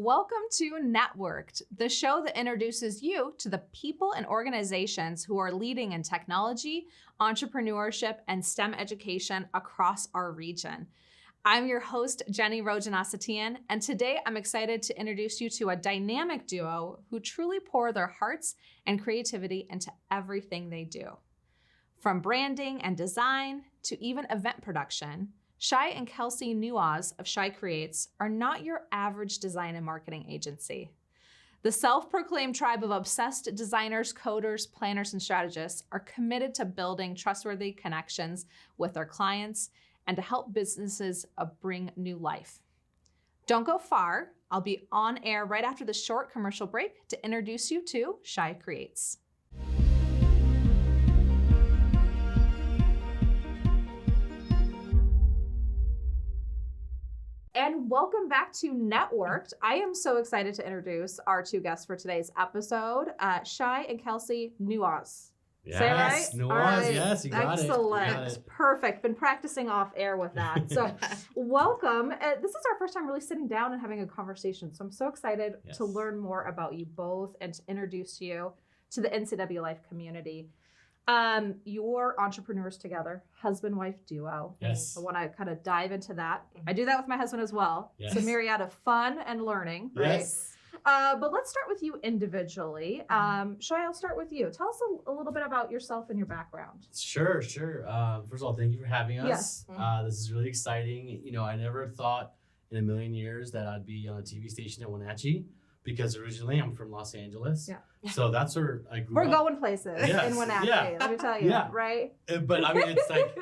Welcome to Networked, the show that introduces you to the people and organizations who are leading in technology, entrepreneurship, and STEM education across our region. I'm your host, Jenny Rojanasatian, and today I'm excited to introduce you to a dynamic duo who truly pour their hearts and creativity into everything they do. From branding and design to even event production, Shai and Kelsey Nuaz of Shai Creates are not your average design and marketing agency. The self-proclaimed tribe of obsessed designers, coders, planners, and strategists are committed to building trustworthy connections with their clients and to help businesses bring new life. Don't go far. I'll be on air right after the short commercial break to introduce you to Shai Creates. And welcome back to Networked. I am so excited to introduce our two guests for today's episode, Shai and Kelsey Nuaz. Yes, Say it right? Nuaz, right. yes, you got it. Excellent. Perfect. Been practicing off air with that. So welcome. This is our first time really sitting down and having a conversation. So I'm so excited to learn more about you both and to introduce you to the NCW Life community. You're entrepreneurs together, husband-wife duo. Yes. I want to kind of dive into that. I do that with my husband as well. Yes. It's a myriad of fun and learning, right? Yes. But let's start with you individually. Shai, I'll start with you. Tell us a little bit about yourself and your background. Sure. First of all, thank you for having us. Yes. This is really exciting. You know, I never thought in a million years that I'd be on a TV station at Wenatchee because originally I'm from Los Angeles. Yeah. So that's where I grew We're up. going places in Wenatchee, let me tell you, right? But I mean, it's like,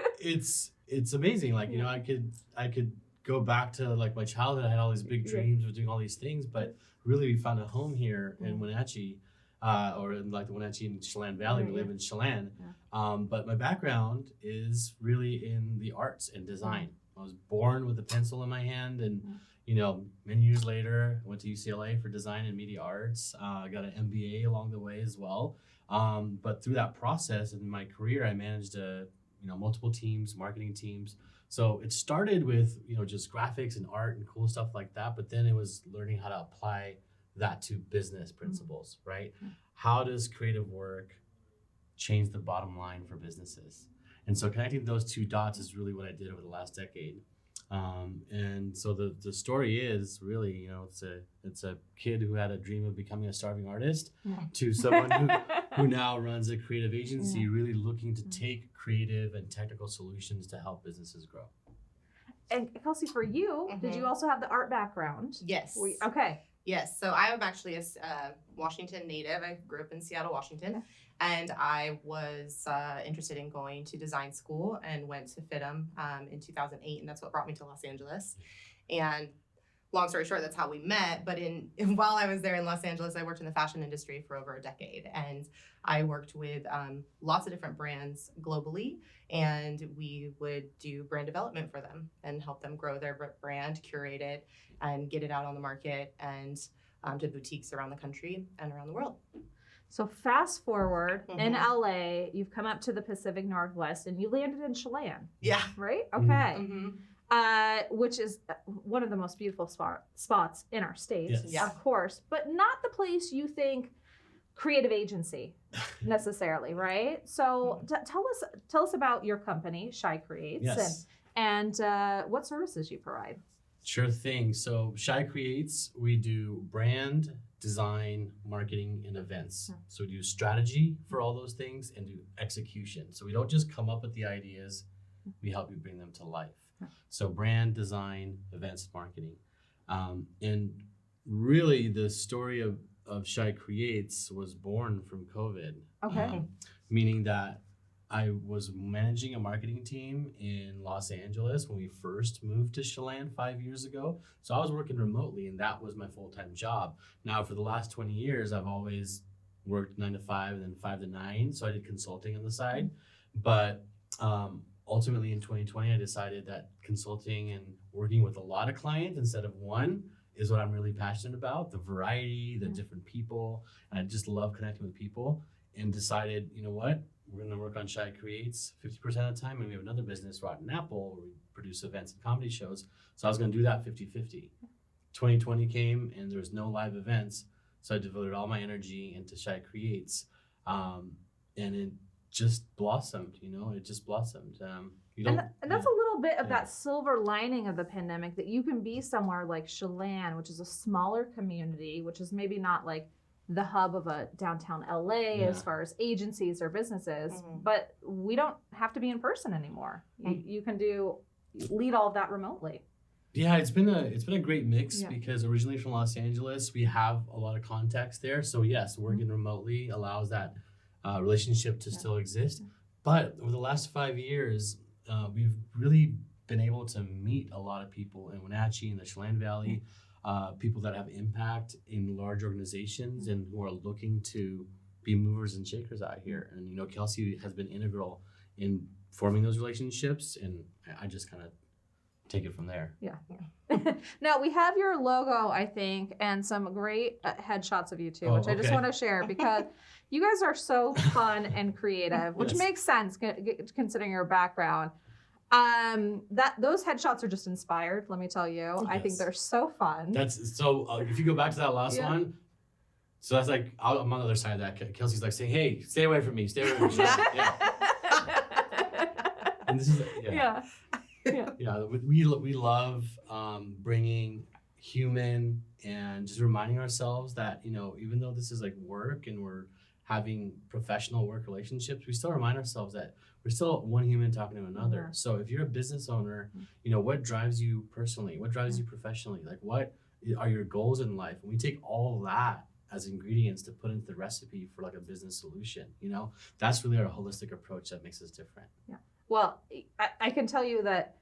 it's amazing. Like, you know, I could go back to like my childhood. I had all these big dreams of doing all these things, but really we found a home here in Wenatchee, or in like the Wenatchee and Chelan Valley. We live in Chelan. But my background is really in the arts and design. I was born with a pencil in my hand, and you know, many years later, I went to UCLA for design and media arts. I got an MBA along the way as well. But through that process in my career, I managed multiple teams, marketing teams. So it started with, you know, just graphics and art and cool stuff like that. But then it was learning how to apply that to business principles, right? How does creative work change the bottom line for businesses? And so connecting those two dots is really what I did over the last decade. And so the story is really, you know, it's a kid who had a dream of becoming a starving artist to someone who now runs a creative agency, really looking to take creative and technical solutions to help businesses grow. And Kelsey, for you, did you also have the art background? Yes. Okay. Yes. So I am actually a Washington native. I grew up in Seattle, Washington, and I was interested in going to design school and went to FITM in 2008, and that's what brought me to Los Angeles. And long story short, that's how we met. But while I was there in Los Angeles, I worked in the fashion industry for over a decade, and I worked with lots of different brands globally, and we would do brand development for them and help them grow their brand, curate it, and get it out on the market and to boutiques around the country and around the world. So fast forward in LA, you've come up to the Pacific Northwest and you landed in Chelan. Yeah. Right? Okay. Which is one of the most beautiful spots in our state, of course, but not the place you think creative agency necessarily, right? So tell us about your company, Shai Creates, and what services you provide. Sure thing. So Shai Creates, we do brand, design, marketing, and events. So we do strategy for all those things and do execution. So we don't just come up with the ideas, we help you bring them to life. So brand, design, events, marketing. And really the story of Shai Creates was born from COVID. Okay. Meaning that I was managing a marketing team in Los Angeles when we first moved to Chelan 5 years ago. So I was working remotely, and that was my full-time job. Now, for the last 20 years, I've always worked 9 to 5 and then 5 to 9. So I did consulting on the side. But ultimately in 2020, I decided that consulting and working with a lot of clients instead of one is what I'm really passionate about, the variety, the different people. And I just love connecting with people, and decided, you know what? We're going to work on Shai Creates 50% of the time, and we have another business, Rotten Apple, where we produce events and comedy shows. So I was going to do that 50-50. 2020 came and there was no live events, so I devoted all my energy into Shai Creates, and it just blossomed. It just blossomed. And that's a little bit of Yeah. that silver lining of the pandemic, that you can be somewhere like Chelan, which is a smaller community, which is maybe not like the hub of a downtown LA as far as agencies or businesses, but we don't have to be in person anymore. You can lead all of that remotely. Yeah, it's been a great mix because originally from Los Angeles, we have a lot of contacts there. So yes, working remotely allows that relationship to still exist. But over the last 5 years, we've really been able to meet a lot of people in Wenatchee, in the Chelan Valley, people that have impact in large organizations and who are looking to be movers and shakers out here. And Kelsey has been integral in forming those relationships, and I just kind of take it from there. Yeah. Now we have your logo, I think, and some great headshots of you too, which I just want to share because you guys are so fun and creative, which makes sense considering your background. Those headshots are just inspired. Let me tell you, I think they're so fun. That's so. If you go back to that last one, so that's like I'm on the other side of that. Kelsey's like saying, "Hey, stay away from me. Stay away from me." And this is we love bringing human and just reminding ourselves that even though this is like work and we're having professional work relationships, we still remind ourselves that we're still one human talking to another. So if you're a business owner, what drives you personally? What drives you professionally? Like, what are your goals in life? And we take all that as ingredients to put into the recipe for like a business solution. That's really our holistic approach that makes us different. Yeah. Well, I can tell you that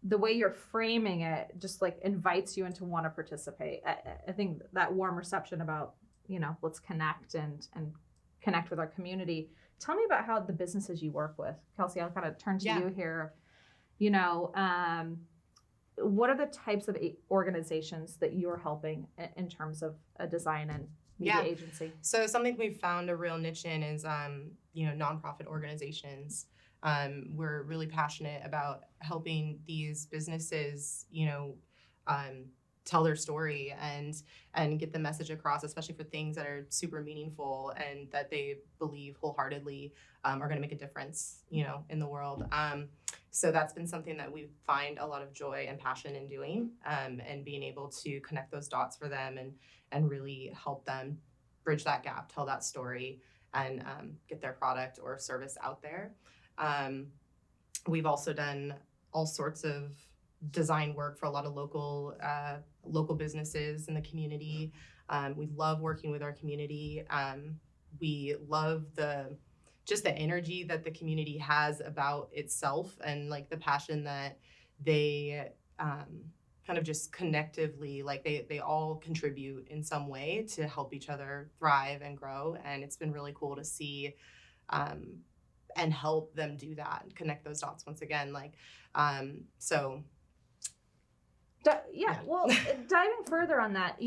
the way you're framing it just like invites you into want to participate. I think that warm reception about, let's connect and connect with our community. Tell me about how the businesses you work with. Kelsey, I'll kind of turn to you here. What are the types of organizations that you're helping in terms of a design and media agency? So something we've found a real niche in is, nonprofit organizations. We're really passionate about helping these businesses, tell their story and get the message across, especially for things that are super meaningful and that they believe wholeheartedly are going to make a difference, in the world. So that's been something that we find a lot of joy and passion in doing, and being able to connect those dots for them and really help them bridge that gap, tell that story, and get their product or service out there. We've also done all sorts of design work for a lot of local businesses in the community. We love working with our community. We love the energy that the community has about itself and like the passion that they kind of just connectively, like they all contribute in some way to help each other thrive and grow. And it's been really cool to see and help them do that, connect those dots once again. Well, diving further on that,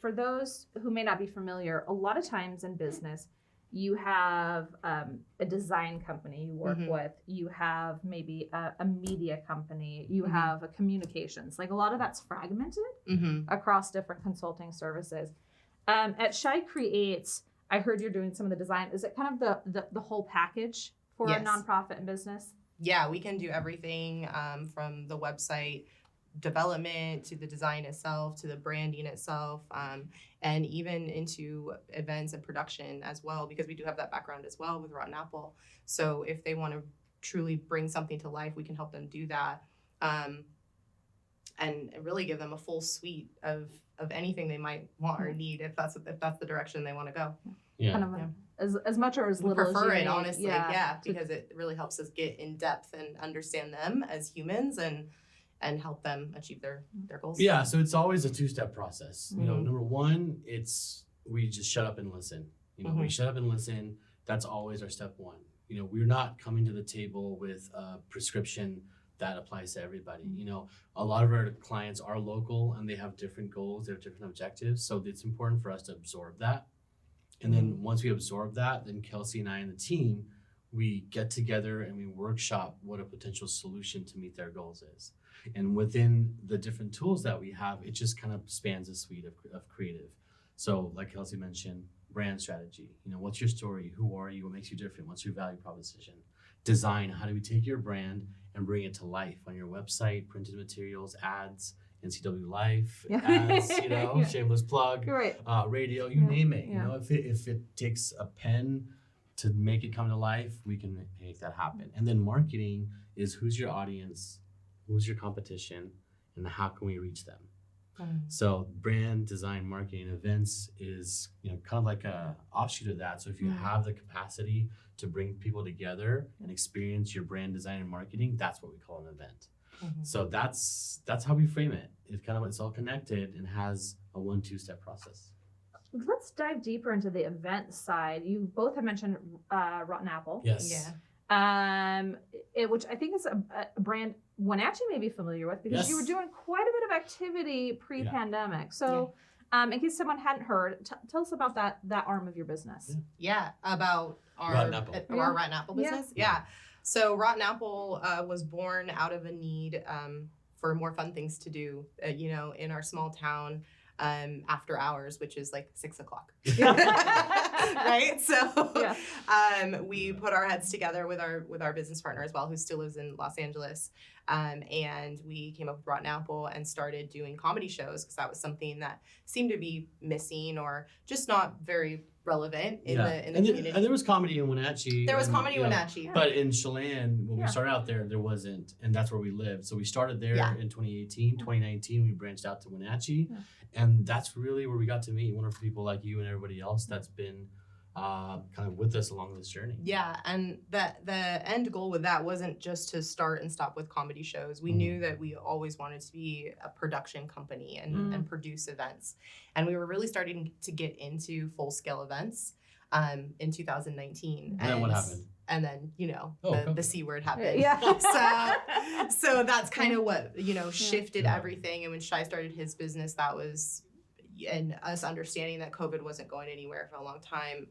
for those who may not be familiar, a lot of times in business, you have a design company you work with, you have maybe a media company, you have a communications, like a lot of that's fragmented across different consulting services. At Shai Creates, I heard you're doing some of the design. Is it kind of the whole package for a nonprofit and business? Yeah, we can do everything from the website development to the design itself to the branding itself, and even into events and production as well, because we do have that background as well with Rotten Apple. So if they want to truly bring something to life, we can help them do that, and really give them a full suite of anything they might want or need if that's the direction they want to go. As much or as little as you prefer it, need. honestly, because it really helps us get in depth and understand them as humans and help them achieve their goals. Yeah, so it's always a two-step process. Number one, we just shut up and listen. We shut up and listen. That's always our step one. We're not coming to the table with a prescription that applies to everybody. A lot of our clients are local and they have different goals, they have different objectives. So it's important for us to absorb that. And then once we absorb that, then Kelsey and I and the team, we get together and we workshop what a potential solution to meet their goals is. And within the different tools that we have, it just kind of spans a suite of creative. So like Kelsey mentioned, brand strategy. What's your story? Who are you? What makes you different? What's your value proposition? Design. How do we take your brand and bring it to life on your website, printed materials, ads, NCW Life, ads, shameless plug, Right. Radio, you name it. Yeah. If it takes a pen to make it come to life, we can make that happen. And then marketing is who's your audience, who's your competition, and how can we reach them? So brand design, marketing, events is kind of like a offshoot of that. So if you have the capacity to bring people together and experience your brand design and marketing, that's what we call an event. So that's how we frame it. It's all connected and has a 1-2 step process. Let's dive deeper into the event side. You both have mentioned Rotten Apple. Yes. Yeah. Which I think is a brand Wenatchee may be familiar with, because you were doing quite a bit of activity pre-pandemic. So in case someone hadn't heard, tell us about that arm of your business. Yeah, about our Rotten Apple. Rotten Apple business. Yeah. So Rotten Apple was born out of a need for more fun things to do, in our small town. After hours, which is like 6 o'clock. Right? So we put our heads together with our business partner as well, who still lives in Los Angeles. And we came up with Rotten Apple and started doing comedy shows, because that was something that seemed to be missing or just not very relevant in the community. And there was comedy in Wenatchee. There was comedy in Wenatchee. But in Chelan, when we started out there wasn't, and that's where we lived. So we started there in 2018. 2019, we branched out to Wenatchee. Yeah. And that's really where we got to meet wonderful people like you and everybody else that's been kind of with us along this journey. Yeah, and the end goal with that wasn't just to start and stop with comedy shows. We knew that we always wanted to be a production company and produce events. And we were really starting to get into full-scale events in 2019. And then what happened? And then, the C word happened. Yeah. So that's kind of what, shifted everything. And when Shai started his business, that was, and us understanding that COVID wasn't going anywhere for a long time,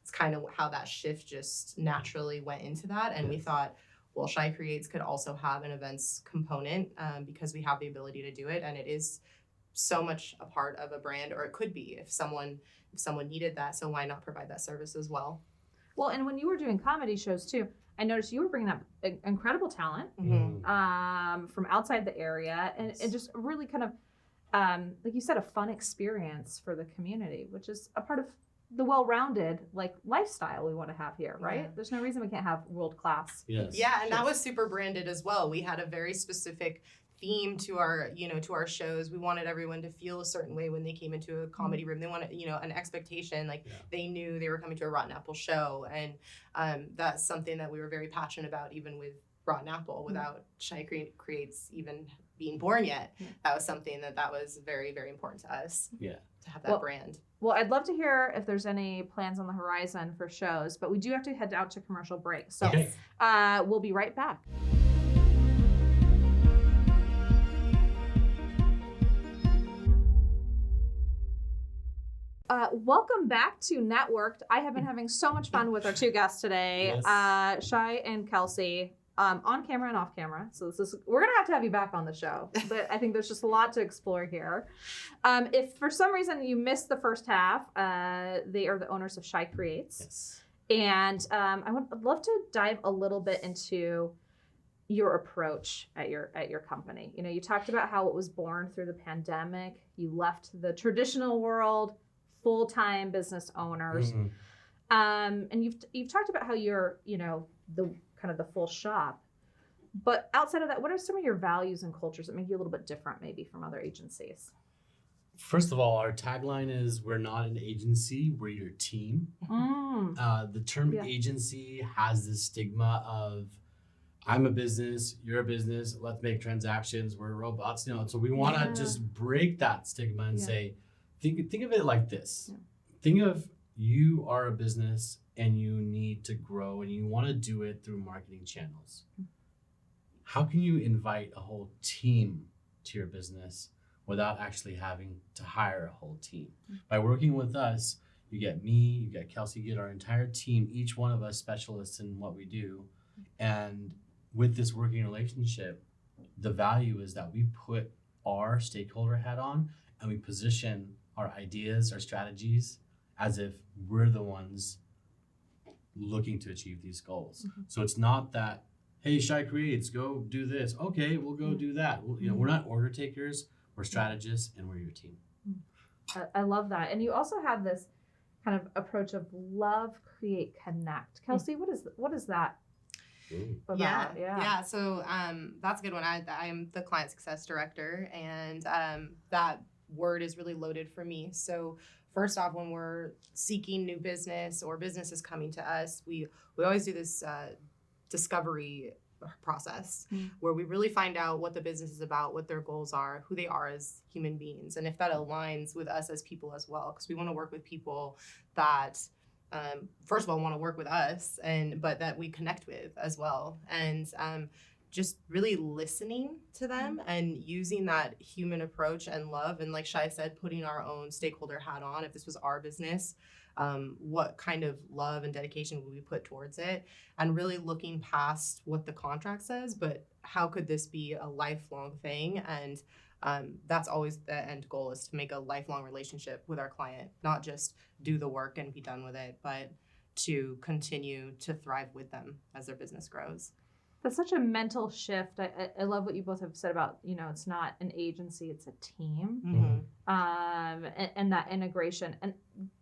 it's kind of how that shift just naturally went into that. And we thought, well, Shai Creates could also have an events component because we have the ability to do it. And it is so much a part of a brand, or it could be if someone needed that. So why not provide that service as well? Well, and when you were doing comedy shows too, I noticed you were bringing up incredible talent from outside the area, and it just really kind of, like you said, a fun experience for the community, which is a part of the well-rounded lifestyle we want to have here, right? There's no reason we can't have world-class. Yes. Yeah, and that was super branded as well. We had a very specific theme to our shows. We wanted everyone to feel a certain way when they came into a comedy room. They wanted, an expectation, they knew they were coming to a Rotten Apple show. And that's something that we were very passionate about, even with Rotten Apple, without Shai Creates even being born yet. That was something that was very, very important to us. Yeah. To have that brand. Well, I'd love to hear if there's any plans on the horizon for shows, but we do have to head out to commercial break. So we'll be right back. Welcome back to Networked. I have been having so much fun with our two guests today, Shai and Kelsey, on camera and off camera. So we're gonna have to have you back on the show, but I think there's just a lot to explore here. If for some reason you missed the first half, they are the owners of Shai Creates. Yes. And I would love to dive a little bit into your approach at your company. You talked about how it was born through the pandemic. You left the traditional world, full-time business owners. And you've talked about how you're, the kind of the full shop. But outside of that, what are some of your values and cultures that make you a little bit different maybe from other agencies? First of all, our tagline is, we're not an agency, we're your team. The term agency has this stigma of, I'm a business, you're a business, let's make transactions, we're robots. So we want to just break that stigma and say, think of it like this. Think of, you are a business and you need to grow and you want to do it through marketing channels. How can you invite a whole team to your business without actually having to hire a whole team? By working with us, you get me, you get Kelsey, you get our entire team, each one of us specialists in what we do. And with this working relationship, the value is that we put our stakeholder hat on and we position our ideas, our strategies as if we're the ones looking to achieve these goals. So it's not that, hey, Shai creates, go do this. Okay, we'll go do that. We're not order takers, we're strategists, and we're your team. I love that. And you also have this kind of approach of love, create, connect. Kelsey, what is that about? Yeah. So that's a good one. I am the client success director, and that word is really loaded for me. So first off, when we're seeking new business or business is coming to us, we always do this discovery process where we really find out what the business is about, what their goals are, who they are as human beings, and if that aligns with us as people as well, because we want to work with people that first of all want to work with us, but that we connect with as well, and just really listening to them and using that human approach and love, and like Shai said, putting our own stakeholder hat on. If this was our business, what kind of love and dedication would we put towards it, and really looking past what the contract says, but how could this be a lifelong thing? And that's always the end goal, is to make a lifelong relationship with our client, not just do the work and be done with it, but to continue to thrive with them as their business grows. That's such a mental shift. I love what you both have said about, it's not an agency, it's a team. And that integration. And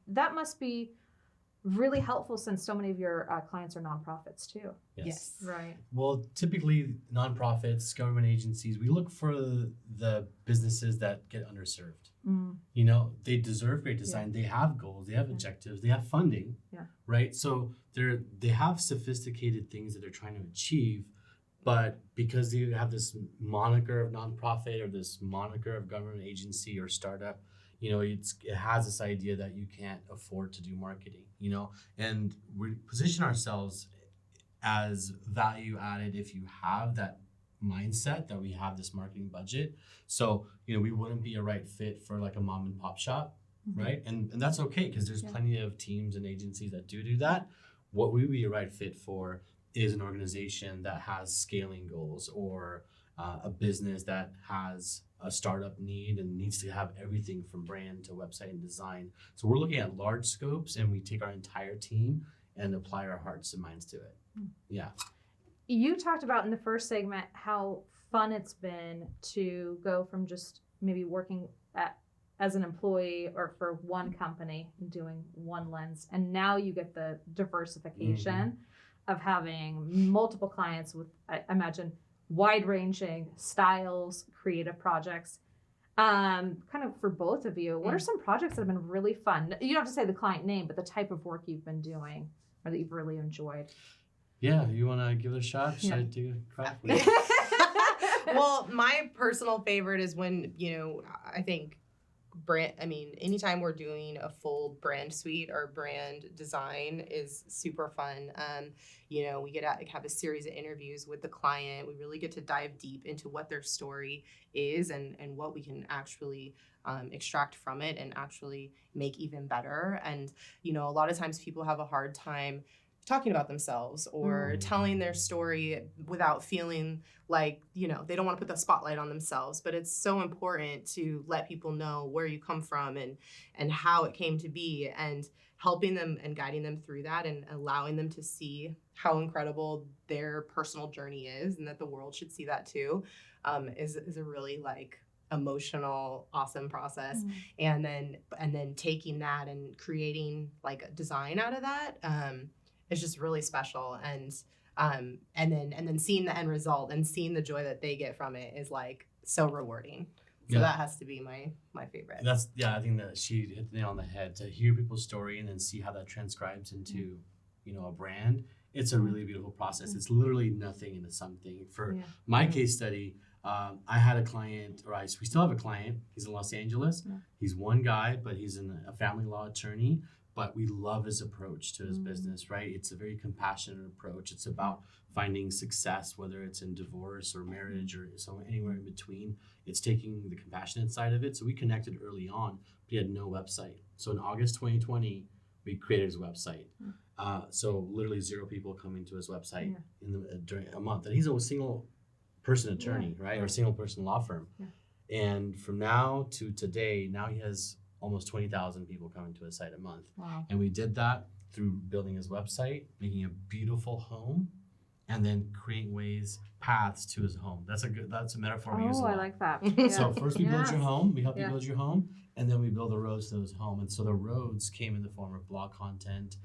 that must be really helpful, since so many of your clients are nonprofits too. Yes. Right. Well, typically nonprofits, government agencies, we look for the businesses that get underserved. They deserve great design. They have goals, they have objectives, they have funding, right? So they have sophisticated things that they're trying to achieve, but because you have this moniker of nonprofit or this moniker of government agency or startup, it has this idea that you can't afford to do marketing, and we position ourselves as value added if you have that mindset that we have this marketing budget. So, we wouldn't be a right fit for like a mom and pop shop, right? And that's okay, because there's plenty of teams and agencies that do that. What we would be a right fit for is an organization that has scaling goals, or a business that has a startup need and needs to have everything from brand to website and design. So we're looking at large scopes, and we take our entire team and apply our hearts and minds to it. Yeah. You talked about in the first segment how fun it's been to go from just maybe working as an employee or for one company and doing one lens, and now you get the diversification of having multiple clients with, I imagine, wide-ranging styles, creative projects. Kind of for both of you, what are some projects that have been really fun? You don't have to say the client name, but the type of work you've been doing or that you've really enjoyed. Yeah, you want to give it a shot? Should I take a crack? Well, my personal favorite is when, I think anytime we're doing a full brand suite or brand design is super fun. We get to have a series of interviews with the client. We really get to dive deep into what their story is and what we can actually extract from it and actually make even better. And, a lot of times people have a hard time talking about themselves or telling their story without feeling like, they don't want to put the spotlight on themselves. But it's so important to let people know where you come from and how it came to be, and helping them and guiding them through that and allowing them to see how incredible their personal journey is, and that the world should see that too, is a really emotional, awesome process. And then taking that and creating a design out of that, it's just really special, and then seeing the end result and seeing the joy that they get from it is so rewarding. So that has to be my favorite. I think that she hit the nail on the head. To hear people's story and then see how that transcribes into a brand, it's a really beautiful process. It's literally nothing into something. For my case study, I had a client, we still have a client. He's in Los Angeles. He's one guy, but he's a family law attorney. But we love his approach to his business, right? It's a very compassionate approach. It's about finding success, whether it's in divorce or marriage or anywhere in between. It's taking the compassionate side of it. So we connected early on, but he had no website. So in August 2020, we created his website. So literally 0 people coming to his website during a month. And he's a single person attorney, right? Or single person law firm. Yeah. And from now to today, now he has almost 20,000 people coming to his site a month. Wow. And we did that through building his website, making a beautiful home, and then creating paths to his home. That's a metaphor we use a Oh, lot. I like that. So first we build Yes. your home, we help you Yeah. build your home, and then we build the roads to those home. And so the roads came in the form of blog content,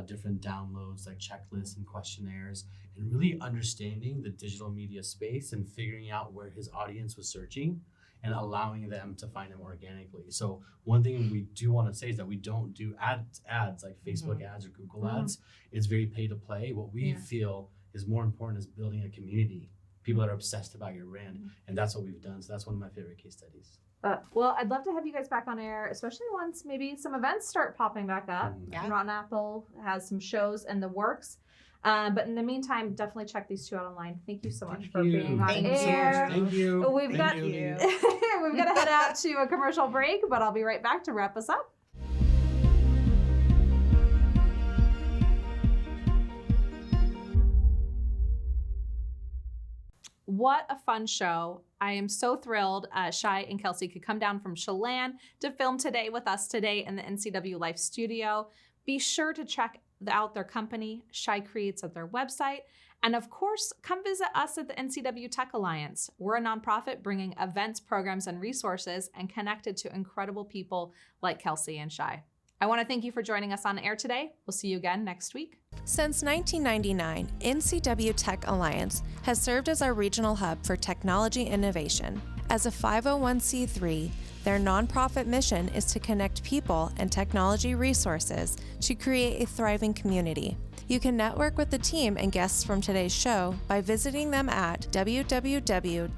different downloads like checklists and questionnaires, and really understanding the digital media space and figuring out where his audience was searching and allowing them to find him organically. So one thing we do want to say is that we don't do ads like Facebook ads or Google ads. It's very pay to play. What we feel is more important is building a community, people that are obsessed about your brand. And that's what we've done. So that's one of my favorite case studies. Well, I'd love to have you guys back on air, especially once maybe some events start popping back up. Yeah. Rotten Apple has some shows in the works. But in the meantime, definitely check these two out online. Thank you so much for being on Thank you so air. much. Thank you. We've Thank got you. we've got to head out to a commercial break, but I'll be right back to wrap us up. What a fun show. I am so thrilled Shai and Kelsey could come down from Chelan to film today with us today in the NCW Life studio. Be sure to check out their company, Shai Creates, at their website. And of course, come visit us at the NCW Tech Alliance. We're a nonprofit bringing events, programs, and resources and connected to incredible people like Kelsey and Shai. I want to thank you for joining us on air today. We'll see you again next week. Since 1999, NCW Tech Alliance has served as our regional hub for technology innovation. As a 501c3, their nonprofit mission is to connect people and technology resources to create a thriving community. You can network with the team and guests from today's show by visiting them at www.ncwtech.org.